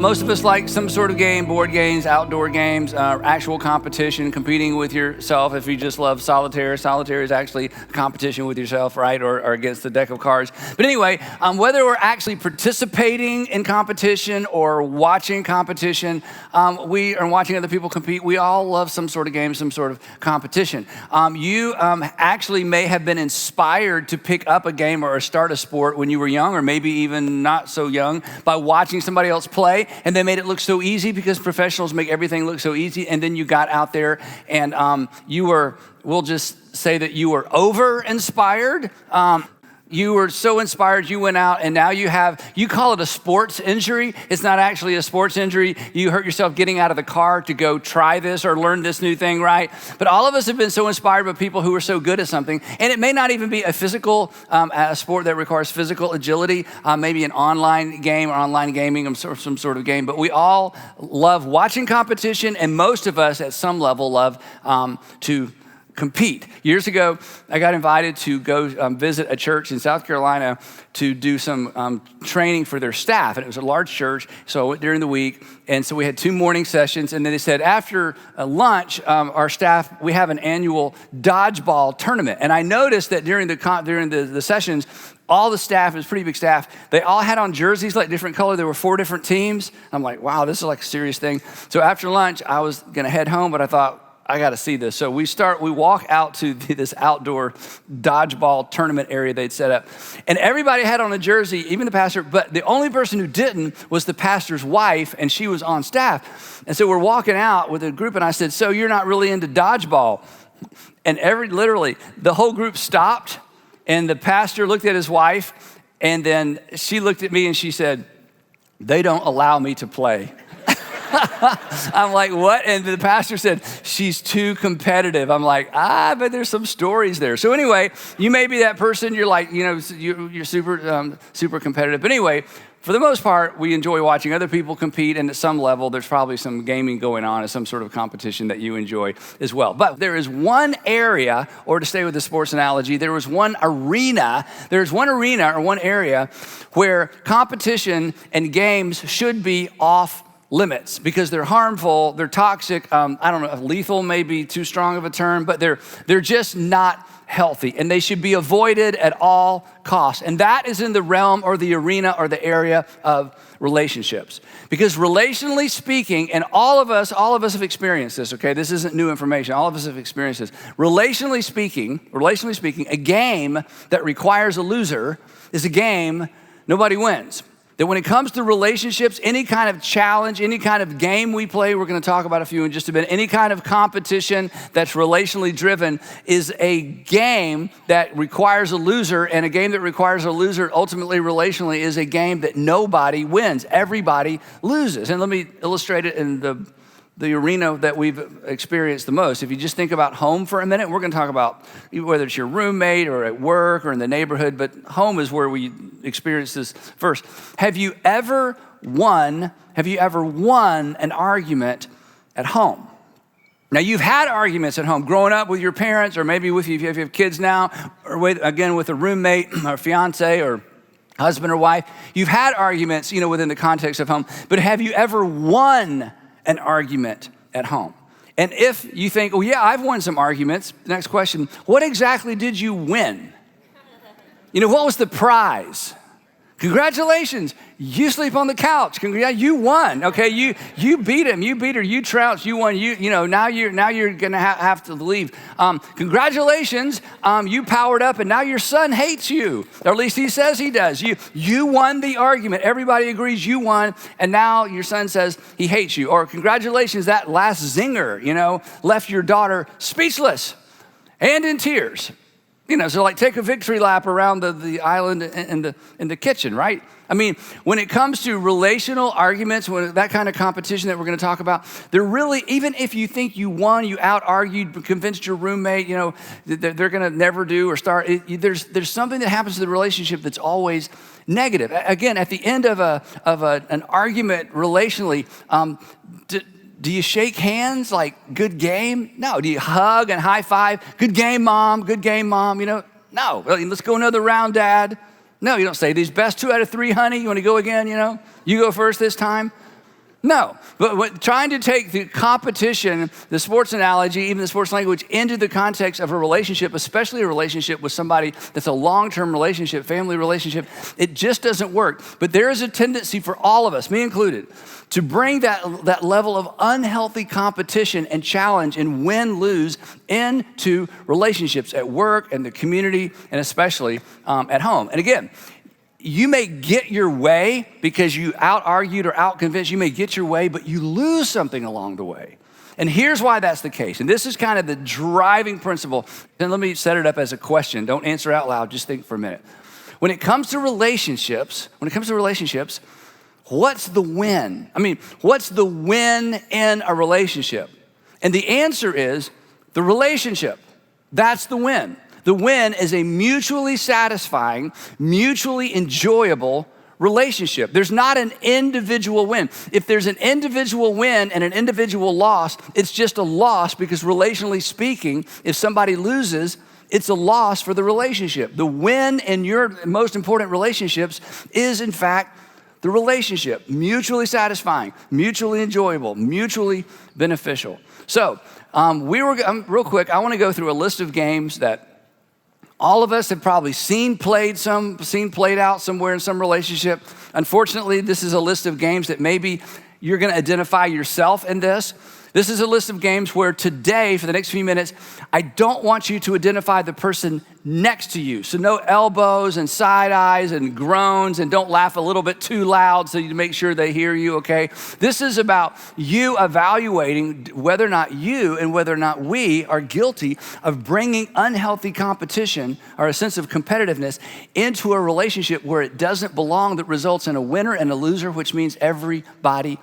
Most of us like some sort of game, board games, outdoor games, actual competition, competing with yourself. If you just love solitaire is actually a competition with yourself, right? Or against the deck of cards. But anyway, whether we're actually participating in competition or watching competition, we are watching other people compete. We all love some sort of game, some sort of competition. You actually may have been inspired to pick up a game or start a sport when you were young, or maybe even not so young, by watching somebody else play. And they made it look so easy because professionals make everything look so easy. And then you got out there and we'll just say that you were over-inspired. You were so inspired, you went out and now you call it a sports injury. It's not actually a sports injury. You hurt yourself getting out of the car to go try this or learn this new thing, right? But all of us have been so inspired by people who are so good at something. And it may not even be a physical a sport that requires physical agility, maybe an online game or online gaming, some sort of game. But we all love watching competition, and most of us at some level love to compete. Years ago, I got invited to go visit a church in South Carolina to do some training for their staff. And it was a large church, so I went during the week. And so we had 2 morning sessions. And then they said after lunch, our staff, we have an annual dodgeball tournament. And I noticed that during the sessions, all the staff, it was a pretty big staff, they all had on jerseys like different color. There were 4 different teams. I'm like, wow, this is like a serious thing. So after lunch, I was gonna head home, but I thought, I got to see this. So we walk out to this outdoor dodgeball tournament area they'd set up. And everybody had on a jersey, even the pastor, but the only person who didn't was the pastor's wife, and she was on staff. And so we're walking out with a group, and I said, so you're not really into dodgeball? And literally, the whole group stopped, and the pastor looked at his wife, and then she looked at me and she said, they don't allow me to play. I'm like, what? And the pastor said, she's too competitive. I'm like, but there's some stories there. So anyway, you may be that person. You're like, you're super competitive. But anyway, for the most part, we enjoy watching other people compete. And at some level, there's probably some gaming going on, some sort of competition that you enjoy as well. But there is one area, or to stay with the sports analogy, there's one area where competition and games should be off limits because they're harmful, they're toxic. I don't know if lethal may be too strong of a term, but they're just not healthy, and they should be avoided at all costs. And that is in the realm or the arena or the area of relationships. Because relationally speaking, and all of us have experienced this, okay? This isn't new information. All of us have experienced this. Relationally speaking, a game that requires a loser is a game nobody wins. That when it comes to relationships, any kind of challenge, any kind of game we play, we're gonna talk about a few in just a minute, any kind of competition that's relationally driven is a game that requires a loser, and a game that requires a loser ultimately relationally is a game that nobody wins. Everybody loses. And let me illustrate it in the arena that we've experienced the most. If you just think about home for a minute, we're gonna talk about whether it's your roommate or at work or in the neighborhood, but home is where we experience this first. Have you ever won an argument at home? Now, you've had arguments at home, growing up with your parents, or maybe if you have kids now, or with a roommate or fiance or husband or wife. You've had arguments, within the context of home, but have you ever won an argument at home? And if you think, oh yeah, I've won some arguments, the next question, what exactly did you win? What was the prize? Congratulations, you sleep on the couch. You won. Okay, you beat him, you beat her, you trounced, you won. Now you're gonna have to leave. Congratulations, you powered up, and now your son hates you, or at least he says he does. You won the argument. Everybody agrees you won, and now your son says he hates you. Or congratulations, that last zinger, left your daughter speechless and in tears. So like take a victory lap around the island in the kitchen, right? I mean, when it comes to relational arguments, when that kind of competition that we're going to talk about, they're really, even if you think you won, you out-argued, convinced your roommate, they're going to never do or start, there's something that happens to the relationship that's always negative. Again, at the end of an argument relationally, do you shake hands like good game? No. Do you hug and high five? Good game, mom. Good game, mom. No. Let's go another round, dad. No, you don't say these best 2 out of 3, honey. You want to go again? You go first this time. No, but trying to take the competition, the sports analogy, even the sports language into the context of a relationship, especially a relationship with somebody that's a long-term relationship, family relationship, it just doesn't work. But there is a tendency for all of us, me included, to bring that level of unhealthy competition and challenge and win-lose into relationships at work and the community and especially at home. And again, you may get your way because you out-argued or out-convinced. You may get your way, but you lose something along the way. And here's why that's the case. And this is kind of the driving principle. Then let me set it up as a question. Don't answer out loud. Just think for a minute. When it comes to relationships, what's the win? I mean, what's the win in a relationship? And the answer is the relationship. That's the win. The win is a mutually satisfying, mutually enjoyable relationship. There's not an individual win. If there's an individual win and an individual loss, it's just a loss because relationally speaking, if somebody loses, it's a loss for the relationship. The win in your most important relationships is in fact the relationship, mutually satisfying, mutually enjoyable, mutually beneficial. So real quick, I wanna go through a list of games that all of us have probably seen played out somewhere in some relationship. Unfortunately, this is a list of games that maybe you're gonna identify yourself in this. This is a list of games where today, for the next few minutes, I don't want you to identify the person next to you. So no elbows and side eyes and groans, and don't laugh a little bit too loud so you make sure they hear you, okay? This is about you evaluating whether or not you and whether or not we are guilty of bringing unhealthy competition or a sense of competitiveness into a relationship where it doesn't belong, that results in a winner and a loser, which means everybody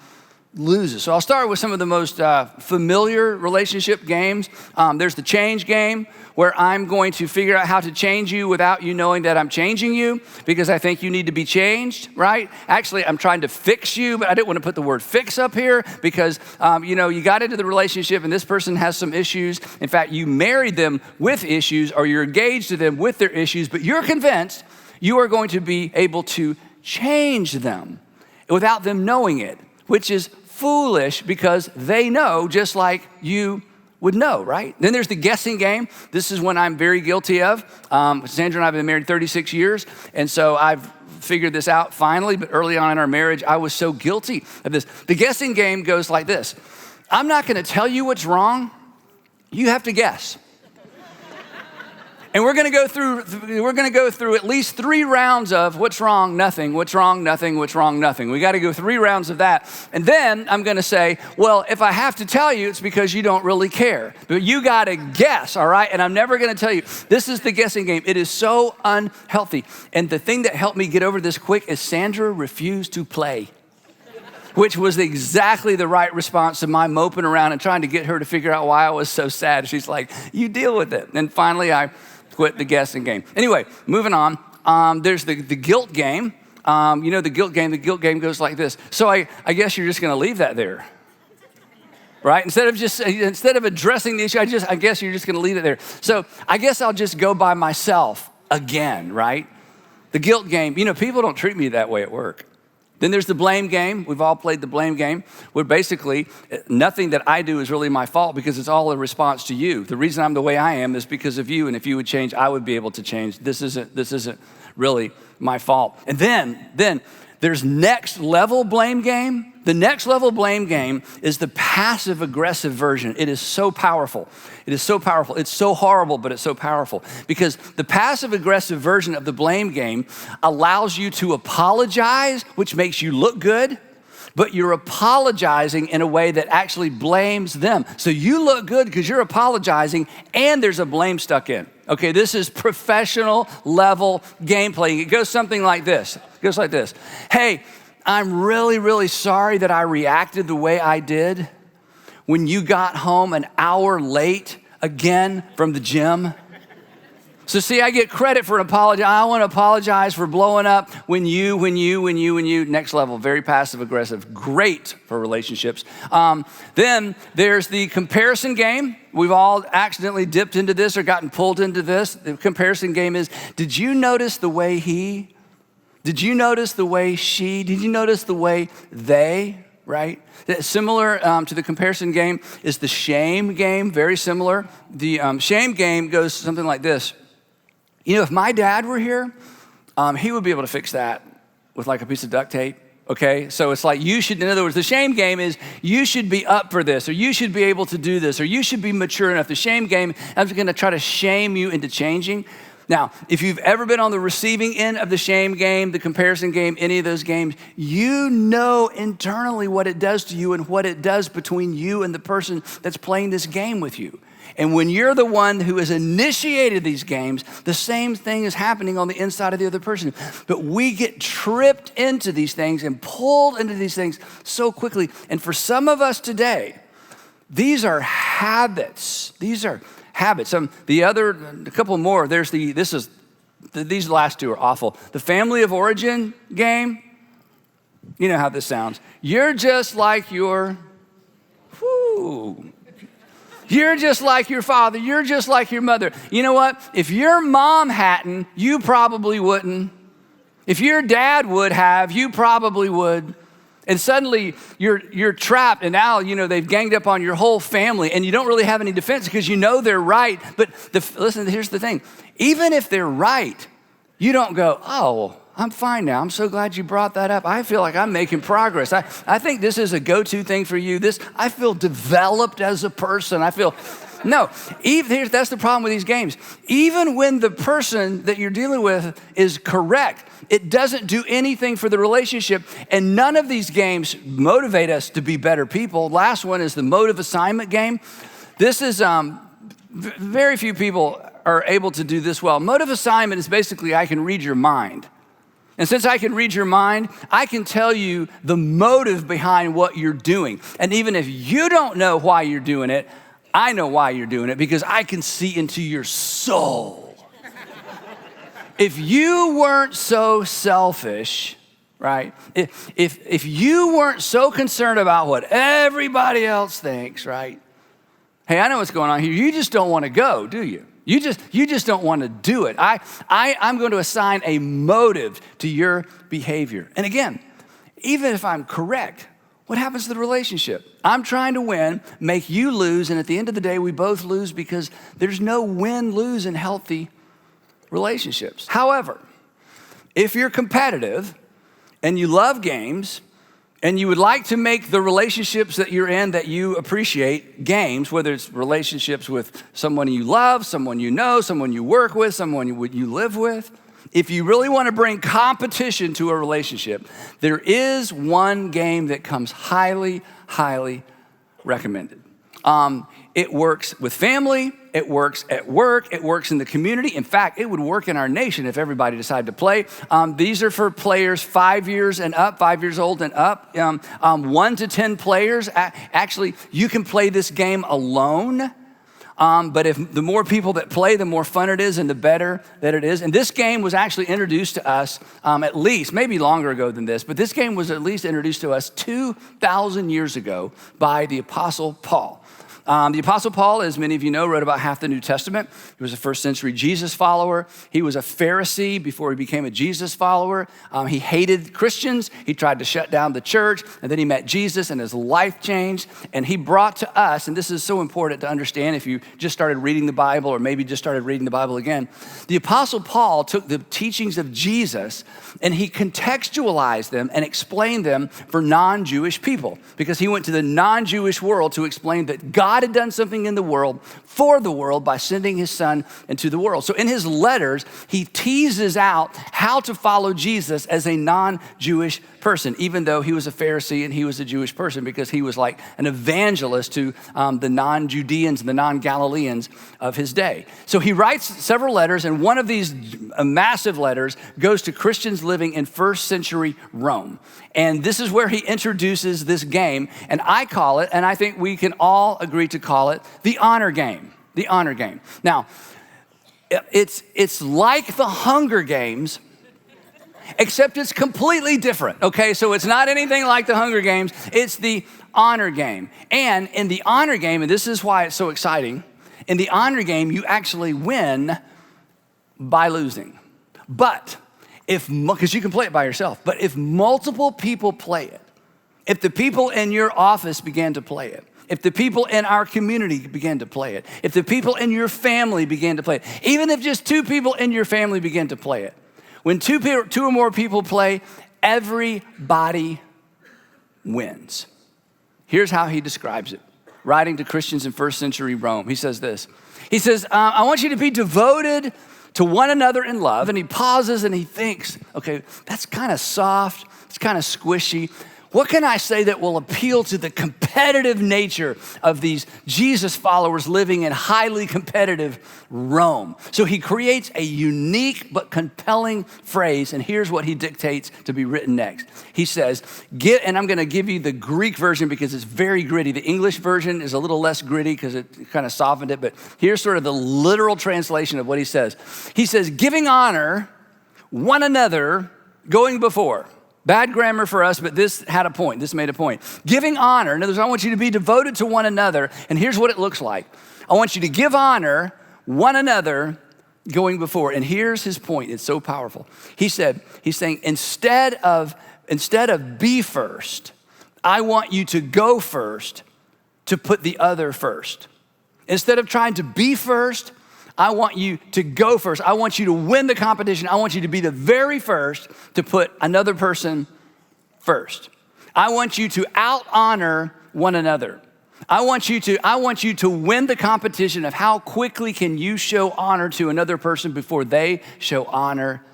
loses. So I'll start with some of the most familiar relationship games. There's the change game, where I'm going to figure out how to change you without you knowing that I'm changing you because I think you need to be changed, right? Actually, I'm trying to fix you, but I didn't want to put the word fix up here because, you got into the relationship and this person has some issues. In fact, you married them with issues or you're engaged to them with their issues, but you're convinced you are going to be able to change them without them knowing it, which is foolish because they know just like you would know, right? Then there's the guessing game. This is one I'm very guilty of. Sandra and I have been married 36 years, and so I've figured this out finally, but early on in our marriage, I was so guilty of this. The guessing game goes like this. I'm not gonna tell you what's wrong. You have to guess. And we're gonna go through at least 3 rounds of what's wrong, nothing, what's wrong, nothing, what's wrong, nothing. We gotta go 3 rounds of that. And then I'm gonna say, well, if I have to tell you, it's because you don't really care. But you gotta guess, all right? And I'm never gonna tell you. This is the guessing game. It is so unhealthy. And the thing that helped me get over this quick is Sandra refused to play, which was exactly the right response to my moping around and trying to get her to figure out why I was so sad. She's like, you deal with it. And finally, I quit the guessing game. Anyway, moving on. There's the guilt game. The guilt game. The guilt game goes like this. So I guess you're just going to leave that there, right? Instead of addressing the issue, I guess you're just going to leave it there. So I guess I'll just go by myself again, right? The guilt game. People don't treat me that way at work. Then there's the blame game. We've all played the blame game, where basically nothing that I do is really my fault because it's all in response to you. The reason I'm the way I am is because of you, and if you would change, I would be able to change. This isn't really my fault. And then there's next level blame game. The next level blame game is the passive aggressive version. It is so powerful. It is so powerful. It's so horrible, but it's so powerful because the passive aggressive version of the blame game allows you to apologize, which makes you look good, but you're apologizing in a way that actually blames them. So you look good because you're apologizing and there's a blame stuck in. Okay, this is professional level gameplay. It goes something like this. It goes like this. Hey, I'm really, really sorry that I reacted the way I did when you got home an hour late again from the gym. So see, I get credit for an apology. I want to apologize for blowing up when you, next level, very passive aggressive, great for relationships. Then there's the comparison game. We've all accidentally dipped into this or gotten pulled into this. The comparison game is, did you notice the way he? Did you notice the way she? Did you notice the way they? right? Similar to the comparison game is the shame game, very similar. The shame game goes something like this. You know, if my dad were here, he would be able to fix that with like a piece of duct tape. Okay, so it's like you should, in other words, the shame game is you should be up for this, or you should be able to do this, or you should be mature enough. The shame game, I'm just gonna try to shame you into changing. Now, if you've ever been on the receiving end of the shame game, the comparison game, any of those games, you know internally what it does to you and what it does between you and the person that's playing this game with you. And when you're the one who has initiated these games, the same thing is happening on the inside of the other person. But we get tripped into these things and pulled into these things so quickly. And for some of us today, these are habits. These are habits. A couple more. These last two are awful. The family of origin game. You know how this sounds. You're just like your, You're just like your father. You're just like your mother. You know what? If your mom hadn't, you probably wouldn't. If your dad would have, you probably would. And suddenly you're trapped, and now they've ganged up on your whole family, and you don't really have any defense because you know they're right. But listen, here's the thing: even if they're right, you don't go, "Oh, I'm fine now. I'm so glad you brought that up. I feel like I'm making progress. I think this is a go-to thing for you. I feel developed as a person. No, that's the problem with these games. Even when the person that you're dealing with is correct, it doesn't do anything for the relationship. And none of these games motivate us to be better people. Last one is the motive assignment game. This is, very few people are able to do this well. Motive assignment is basically I can read your mind. And since I can read your mind, I can tell you the motive behind what you're doing. And even if you don't know why you're doing it, I know why you're doing it because I can see into your soul. If you weren't so selfish, right? If you weren't so concerned about what everybody else thinks, right? Hey, I know what's going on here. You just don't want to go, do you? You just don't want to do it. I'm going to assign a motive to your behavior. And again, even if I'm correct, what happens to the relationship? I'm trying to win, make you lose, and at the end of the day, we both lose because there's no win-lose in healthy relationships. However, if you're competitive and you love games, and you would like to make the relationships that you're in that you appreciate games, whether it's relationships with someone you love, someone you know, someone you work with, someone you live with. If you really want to bring competition to a relationship, there is one game that comes highly, highly recommended. It works with family, it works at work, it works in the community. In fact, it would work in our nation if everybody decided to play. These are for players 5 years and up, 5 years old and up. 1 to 10 players. Actually, you can play this game alone. But if the more people that play, the more fun it is and the better that it is. And this game was actually introduced to us at least, maybe longer ago than this, but this game was at least introduced to us 2,000 years ago by the Apostle Paul. The Apostle Paul, as many of you know, wrote about half the New Testament. He was a first century Jesus follower. He was a Pharisee before he became a Jesus follower. He hated Christians. He tried to shut down the church, and then he met Jesus and his life changed. And he brought to us, and this is so important to understand if you just started reading the Bible or maybe just started reading the Bible again. The Apostle Paul took the teachings of Jesus and he contextualized them and explained them for non-Jewish people because he went to the non-Jewish world to explain that God had done something in the world for the world by sending his son into the world. So in his letters, he teases out how to follow Jesus as a non-Jewish person, even though he was a Pharisee and he was a Jewish person because he was like an evangelist to the non-Judeans and the non-Galileans of his day. So he writes several letters, and one of these massive letters goes to Christians living in first century Rome. And this is where he introduces this game, and I call it, and I think we can all agree to call it, the honor game. The honor game. Now, it's like the Hunger Games, except it's completely different, okay? So it's not anything like the Hunger Games, it's the honor game. And in the honor game, and this is why it's so exciting, in the honor game, you actually win by losing. But because you can play it by yourself, but if multiple people play it, if the people in your office began to play it, if the people in our community began to play it, if the people in your family began to play it, even if just 2 people in your family began to play it, when 2 or more people play, everybody wins. Here's how he describes it, writing to Christians in first century Rome. He says this. He says, I want you to be devoted to one another in love. And he pauses and he thinks, okay, that's kind of soft. It's kind of squishy. What can I say that will appeal to the competitive nature of these Jesus followers living in highly competitive Rome? So he creates a unique but compelling phrase, and here's what he dictates to be written next. He says, and I'm gonna give you the Greek version because it's very gritty. The English version is a little less gritty because it kind of softened it, but here's sort of the literal translation of what he says. He says, giving honor one another going before. Bad grammar for us, but this had a point. This made a point. Giving honor. In other words, I want you to be devoted to one another. And here's what it looks like. I want you to give honor one another going before. And here's his point. It's so powerful. He's saying, instead of be first, I want you to go first to put the other first. Instead of trying to be first, I want you to go first. I want you to win the competition. I want you to be the very first to put another person first. I want you to out-honor one another. I want you to win the competition of how quickly can you show honor to another person before they show honor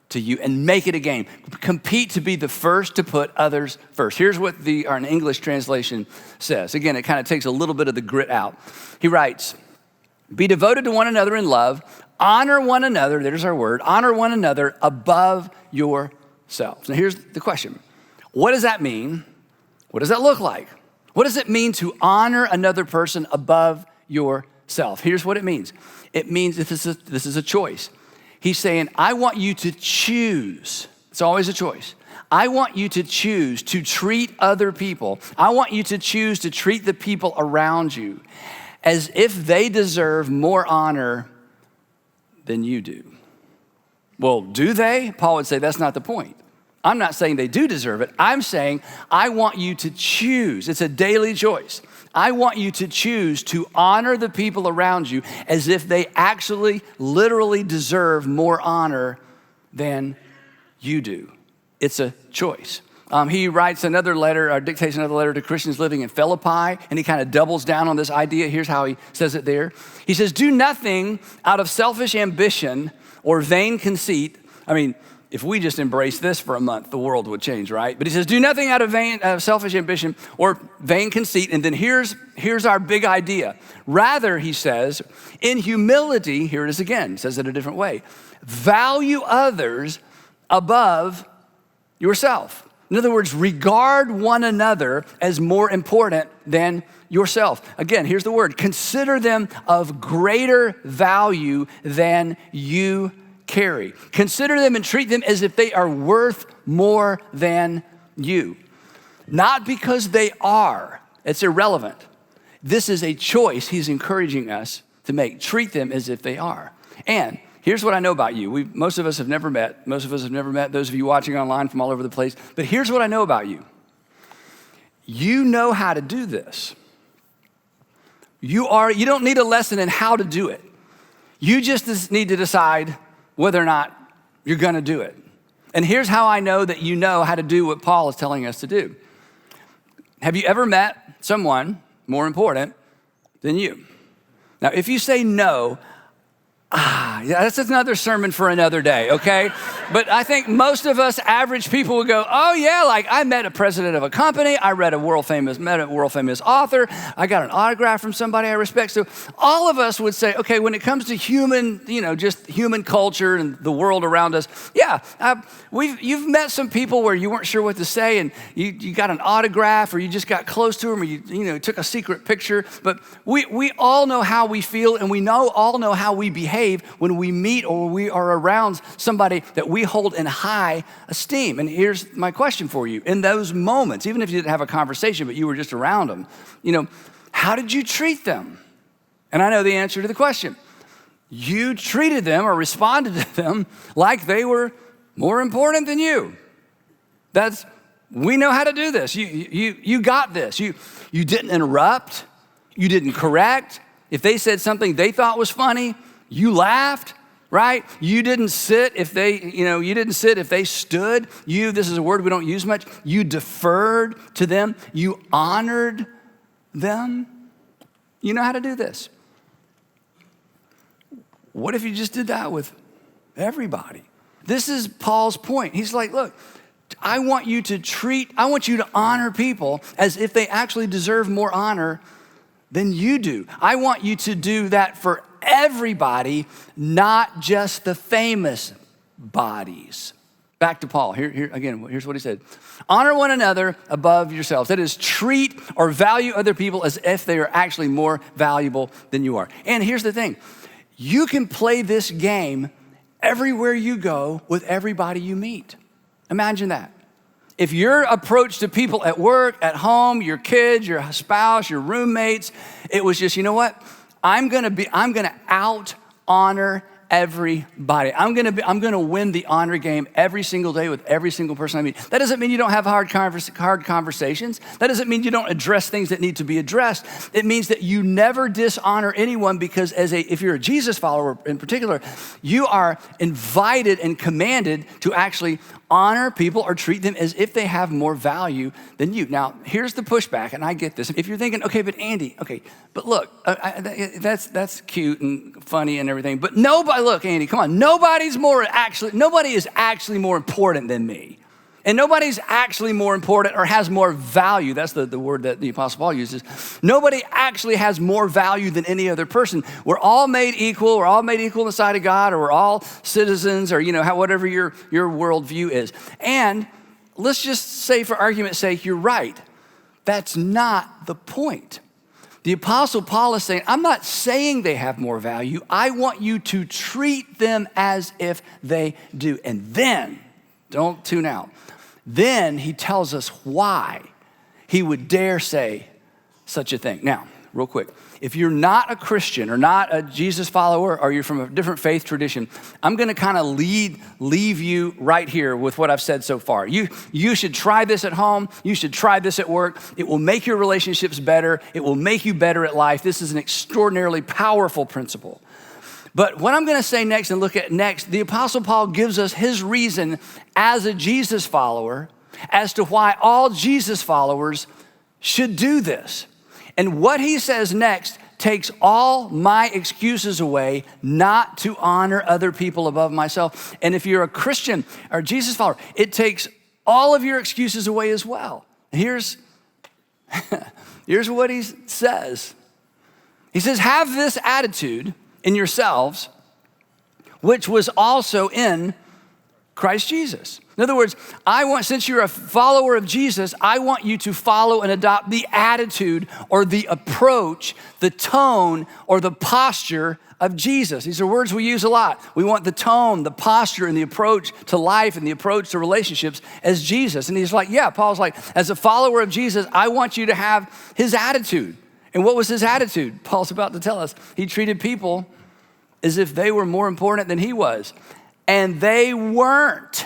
to you, and make it a game. Compete to be the first to put others first. Here's what an English translation says. Again, it kind of takes a little bit of the grit out. He writes, be devoted to one another in love, honor one another, there's our word, honor one another above yourselves. Now here's the question. What does that mean? What does that look like? What does it mean to honor another person above yourself? Here's what it means. It means this is a choice. He's saying, I want you to choose. It's always a choice. I want you to choose to treat other people. I want you to choose to treat the people around you as if they deserve more honor than you do. Well, do they? Paul would say that's not the point. I'm not saying they do deserve it. I'm saying I want you to choose. It's a daily choice. I want you to choose to honor the people around you as if they actually, literally deserve more honor than you do. It's a choice. He writes another letter, or dictates another letter to Christians living in Philippi, and he kind of doubles down on this idea. Here's how he says it there. He says, do nothing out of selfish ambition or vain conceit. I mean, if we just embrace this for a month, the world would change, right? But he says, do nothing out of selfish ambition or vain conceit. And then here's our big idea. Rather, he says, in humility, here it is again, he says it a different way, value others above yourself. In other words, regard one another as more important than yourself. Again, here's the word. Consider them of greater value than you carry. Consider them and treat them as if they are worth more than you. Not because they are. It's irrelevant. This is a choice he's encouraging us to make. Treat them as if they are. And here's what I know about you. Most of us have never met. Most of us have never met, those of you watching online from all over the place. But here's what I know about you. You know how to do this. You don't need a lesson in how to do it. You just need to decide whether or not you're gonna do it. And here's how I know that you know how to do what Paul is telling us to do. Have you ever met someone more important than you? Now, if you say no, that's another sermon for another day, okay? But I think most of us average people would go, oh yeah, like I met a president of a company, I met a world famous author, I got an autograph from somebody I respect. So all of us would say, okay, when it comes to human, just human culture and the world around us, yeah, you've met some people where you weren't sure what to say and you got an autograph or you just got close to them or you took a secret picture. But we all know how we feel and we all know how we behave when we meet or we are around somebody that we hold in high esteem. And here's my question for you. In those moments, even if you didn't have a conversation, but you were just around them, how did you treat them? And I know the answer to the question. You treated them or responded to them like they were more important than you. That's we know how to do this. You got this. You didn't interrupt. You didn't correct. If they said something they thought was funny, you laughed, right? You didn't sit if they stood. This is a word we don't use much. You deferred to them. You honored them. You know how to do this. What if you just did that with everybody? This is Paul's point. He's like, look, I want you to honor people as if they actually deserve more honor than you do. I want you to do that for everybody, not just the famous bodies. Back to Paul. Here again, here's what he said. Honor one another above yourselves. That is, treat or value other people as if they are actually more valuable than you are. And here's the thing. You can play this game everywhere you go with everybody you meet. Imagine that. If your approach to people at work, at home, your kids, your spouse, your roommates, it was just, you know what? I'm gonna out honor everybody. I'm gonna win the honor game every single day with every single person I meet. That doesn't mean you don't have hard conversations. That doesn't mean you don't address things that need to be addressed. It means that you never dishonor anyone, because if you're a Jesus follower in particular, you are invited and commanded to actually honor people or treat them as if they have more value than you. Now, here's the pushback, and I get this. If you're thinking, okay, but Andy, but look, that's cute and funny and everything, but look, Andy, come on. Nobody is actually more important than me. And nobody's actually more important or has more value. That's the word that the Apostle Paul uses. Nobody actually has more value than any other person. We're all made equal. We're all made equal in the sight of God, or we're all citizens, or whatever your worldview is. And let's just say, for argument's sake, you're right. That's not the point. The Apostle Paul is saying, I'm not saying they have more value. I want you to treat them as if they do. And then, don't tune out, then he tells us why he would dare say such a thing. Now, real quick, if you're not a Christian or not a Jesus follower, or you're from a different faith tradition, I'm gonna kind of leave you right here with what I've said so far. You should try this at home. You should try this at work. It will make your relationships better. It will make you better at life. This is an extraordinarily powerful principle. But what I'm gonna say next and look at next, the Apostle Paul gives us his reason as a Jesus follower as to why all Jesus followers should do this. And what he says next takes all my excuses away not to honor other people above myself. And if you're a Christian or Jesus follower, it takes all of your excuses away as well. Here's what he says. He says, have this attitude in yourselves, which was also in Christ Jesus. In other words, since you're a follower of Jesus, I want you to follow and adopt the attitude or the approach, the tone or the posture of Jesus. These are words we use a lot. We want the tone, the posture, and the approach to life and the approach to relationships as Jesus. And he's like, Paul's like, as a follower of Jesus, I want you to have his attitude. And what was his attitude? Paul's about to tell us. He treated people as if they were more important than he was. And they weren't.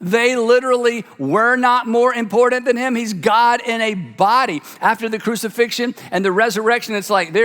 They literally were not more important than him. He's God in a body. After the crucifixion and the resurrection, it's like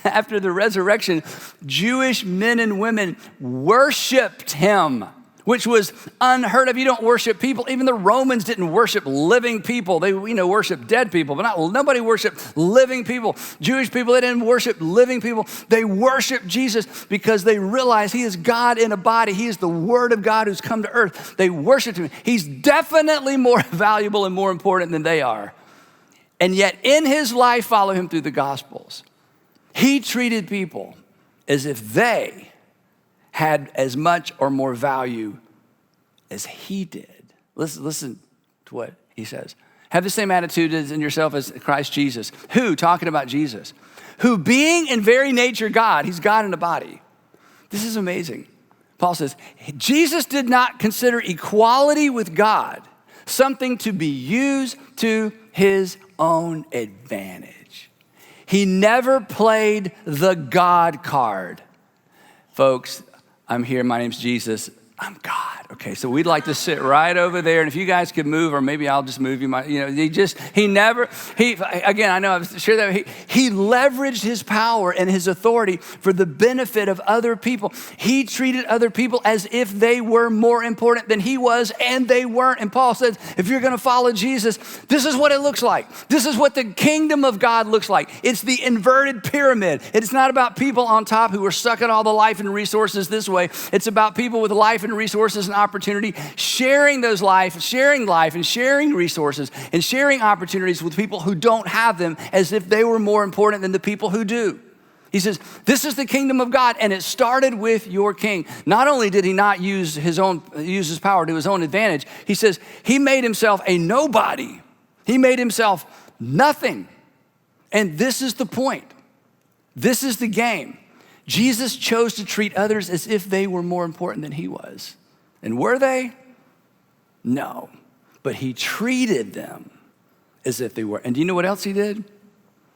after the resurrection, Jewish men and women worshiped him, which was unheard of. You don't worship people. Even the Romans didn't worship living people. They worship dead people, but nobody worshiped living people. Jewish people, they didn't worship living people. They worshiped Jesus because they realized he is God in a body. He is the Word of God who's come to earth. They worshiped him. He's definitely more valuable and more important than they are. And yet in his life, follow him through the Gospels, he treated people as if they had as much or more value as he did. Listen to what he says. Have the same attitude in yourself as Christ Jesus, who, talking about Jesus, who being in very nature God, he's God in a body. This is amazing. Paul says, Jesus did not consider equality with God something to be used to his own advantage. He never played the God card. Folks, I'm here, my name's Jesus, I'm God. Okay, so we'd like to sit right over there, and if you guys could move, or maybe I'll just move you. Again, I know I've shared that. He leveraged his power and his authority for the benefit of other people. He treated other people as if they were more important than he was, and they weren't. And Paul says, if you're gonna follow Jesus, this is what it looks like. This is what the kingdom of God looks like. It's the inverted pyramid. It's not about people on top who are sucking all the life and resources this way. It's about people with life and resources and opportunity, sharing life and sharing resources and sharing opportunities with people who don't have them as if they were more important than the people who do. He says, this is the kingdom of God, and it started with your king. Not only did he not use his power to his own advantage, he says he made himself a nobody. He made himself nothing. And this is the point. This is the game. Jesus chose to treat others as if they were more important than he was. And were they? No. But he treated them as if they were. And do you know what else he did?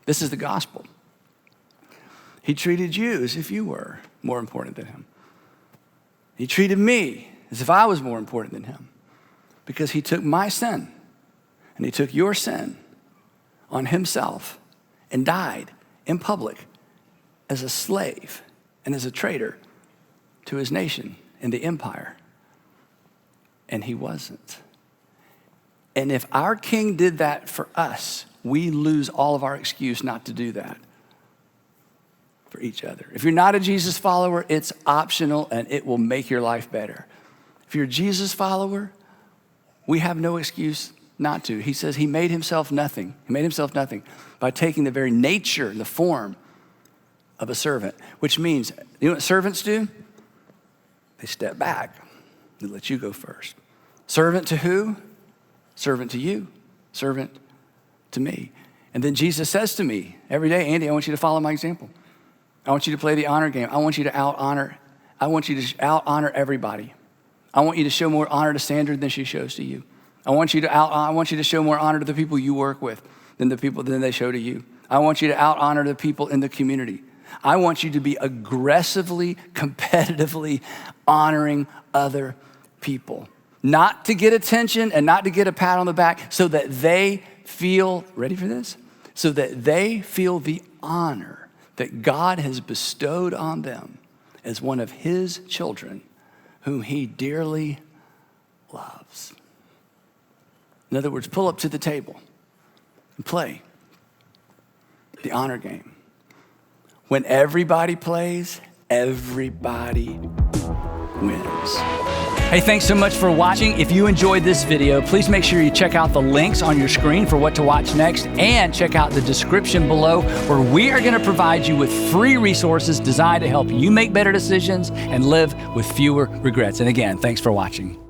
This is the gospel. He treated you as if you were more important than him. He treated me as if I was more important than him, because he took my sin and he took your sin on himself and died in public as a slave and as a traitor to his nation and the empire. And he wasn't. And if our king did that for us, we lose all of our excuse not to do that for each other. If you're not a Jesus follower, it's optional and it will make your life better. If you're a Jesus follower, we have no excuse not to. He says he made himself nothing. He made himself nothing by taking the very nature, the form of a servant, which means, you know what servants do? They step back. They let you go first. Servant to who? Servant to you. Servant to me. And then Jesus says to me every day, Andy, I want you to follow my example. I want you to play the honor game. I want you to out honor everybody. I want you to show more honor to Sandra than she shows to you. I want you to show more honor to the people you work with than they show to you. I want you to out honor the people in the community. I want you to be aggressively, competitively honoring other people. Not to get attention and not to get a pat on the back, so that they feel, ready for this? So that they feel the honor that God has bestowed on them as one of his children whom he dearly loves. In other words, pull up to the table and play the honor game. When everybody plays, everybody wins. Hey, thanks so much for watching. If you enjoyed this video, please make sure you check out the links on your screen for what to watch next, and check out the description below, where we are going to provide you with free resources designed to help you make better decisions and live with fewer regrets. And again, thanks for watching.